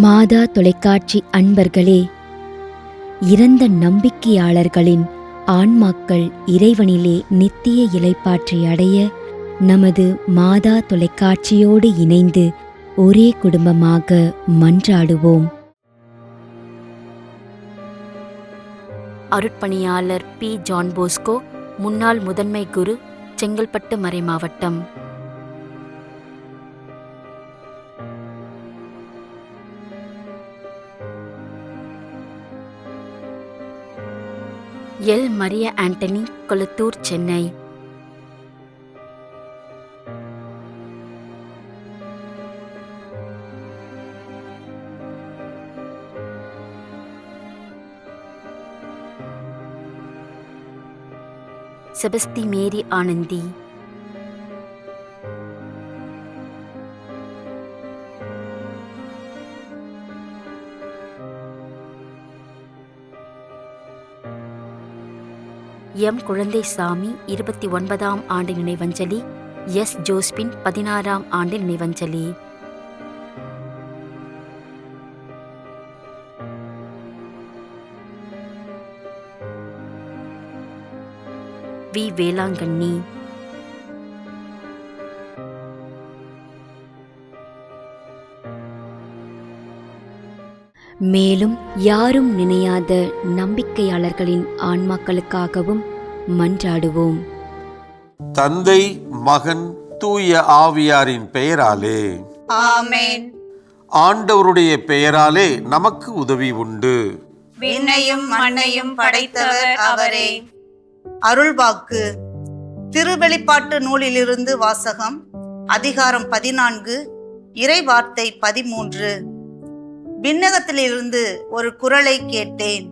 மாதா தொலைக்காட்சி அன்பர்களே, இறந்த நம்பிக்கையாளர்களின் ஆன்மாக்கள் இறைவனிலே நித்திய இளைப்பாற்றி அடைய நமது மாதா தொலைக்காட்சியோடு இணைந்து ஒரே குடும்பமாக மன்றாடுவோம். அருட்பணியாளர் பி. ஜான் போஸ்கோ, முன்னாள் முதன்மை குரு, செங்கல்பட்டு மறைமாவட்டம். எல். மரிய ஆண்டனி, கொளத்தூர், சென்னை. செபஸ்தி மேரி ஆனந்தி. எம். குழந்தைசாமி 29ஆம் ஆண்டு நினைவஞ்சலி. எஸ். ஜோஸ்பின் 16ஆம் ஆண்டு நினைவஞ்சலி. வி. வேளாங்கண்ணி. மேலும் யாரும் நினையாத நம்பிக்கையாளர்களின் ஆன்மாக்களுக்காகவும் மன்றாடுவோம். தந்தை, மகன், தூய ஆவியாரின் பெயராலே ஆமென். ஆண்டவருடைய பெயராலே நமக்கு உதவி உண்டு. விண்ணையும் மண்ணையும் படைத்தவர் அவரே. அருள்வாக்கு. திருவெளிப்பாட்டு நூலிலிருந்து வாசகம். அதிகாரம் 14, இறைவார்த்தை 13. விண்ணகத்திலிருந்து ஒரு குரலை கேட்டேன்.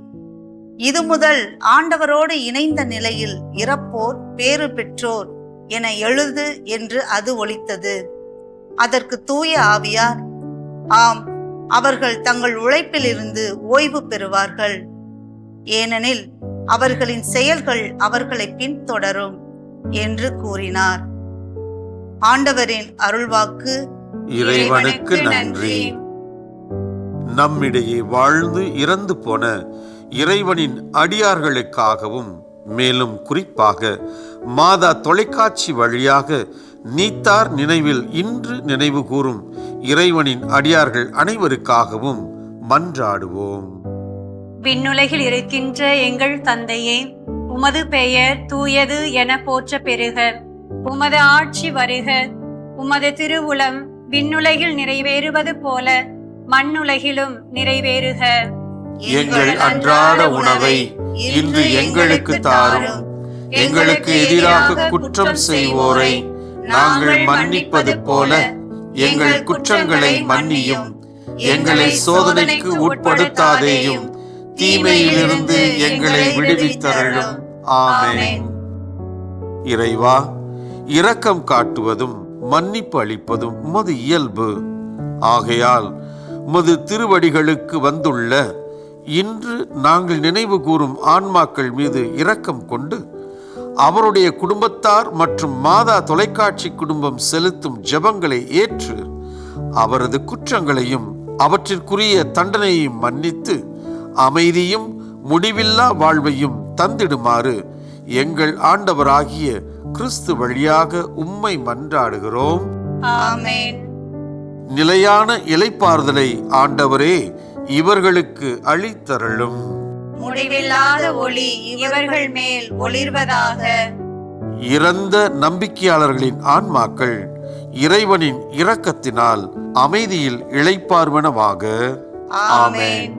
இது முதல் ஆண்டவரோடு இணைந்த நிலையில் இறப்போர் பேறு பெற்றோர் என எழுது என்று அது ஒலித்தது. அதற்கு தூய ஆவியார், ஆம், அவர்கள் தங்கள் உழைப்பிலிருந்து ஓய்வு பெறுவார்கள், ஏனெனில் அவர்களின் செயல்கள் அவர்களை பின்தொடரும் என்று கூறினார். ஆண்டவரின் அருள்வாக்கு. இறைவனுக்கு நன்றி. நம்மிடையே வாழ்ந்து இறந்து போன இறைவனின் அடியார்களுக்காகவும், மேலும் குறிப்பாக மாதா தொலைக்காட்சி வழியாக நீத்தார் நினைவில் இன்று நினைவு கூறும் இறைவனின் அடியார்கள் அனைவருக்காகவும் மன்றாடுவோம். விண்ணுலகில் இருக்கின்ற எங்கள் தந்தையே, உமது பெயர் தூயது என போற்ற பெறுக. உமது ஆட்சி வருக. உமது திருவுளம் விண்ணுலகில் நிறைவேறுவது போல மண்ணுலகிலும் நிறைவேறுக. எங்கள் அன்றாட உணவை இன்று எங்களுக்கு தாரும். எங்களுக்கு எதிராக குற்றம் செய்வோரை நாங்கள் மன்னிப்பது போல எங்கள் குற்றங்களை மன்னியும். எங்களை சோதனைக்கு உட்படுத்தாதேயும், தீமையிலிருந்து எங்களை விடுவித்தருளும். ஆமென். இறைவா, இரக்கம் காட்டுவதும் மன்னிப்பு அளிப்பதும் உமது இயல்பு. ஆகையால் உமது திருவடிகளுக்கு வந்துள்ள இன்று நாங்கள் நினைவு கூறும் ஆன்மாக்கள் மீது இரக்கம் கொண்டு அவருடைய குடும்பத்தார் மற்றும் மாதா தொலைக்காட்சி குடும்பம் செலுத்தும் ஜெபங்களை ஏற்று அவரது குற்றங்களையும் அவற்றிற்குரிய தண்டனையையும் மன்னித்து அமைதியும் முடிவில்லா வாழ்வையும் தந்திடுமாறு எங்கள் ஆண்டவராகிய கிறிஸ்து வழியாக உம்மை மன்றாடுகிறோம். ஆமென். நிலையான இளைப்பாறுதலை ஆண்டவரே இவர்களுக்கு அளித்தருளும். முடிவில்லாத ஒளி இவர்கள் மேல் ஒளிர்வதாக. இறந்த நம்பிக்கையாளர்களின் ஆன்மாக்கள் இறைவனின் இரக்கத்தினால் அமைதியில் இளைப்பாறுவனவாக. ஆமென்.